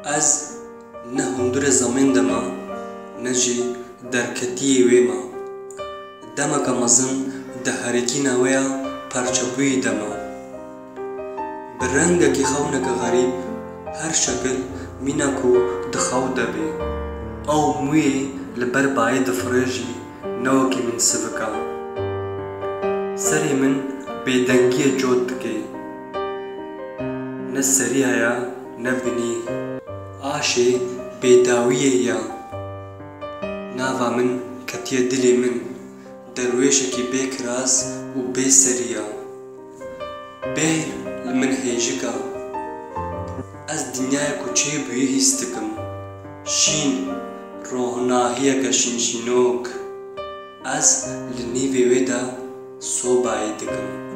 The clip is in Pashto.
از نه هندور زمین دما نجی درکتی ویما دما کمازن دهرکی نویا پرچبوی دما برنگ کی خونک غریب هر شکل مینکو دخو دبی او موی لبر باید فرجی نو کی من سبکا سری من بیدنگی جود کی نسری هیا نبنی عاشی بیداویه یا ناوا من کتیه دلی من درویش کی بیکراز و بیسریا بیر لمن هیجکا از دنیای کوچه بوی هستکم شین روحناهیه کشین شینوک از لنیوی ویدا صوبایی دکم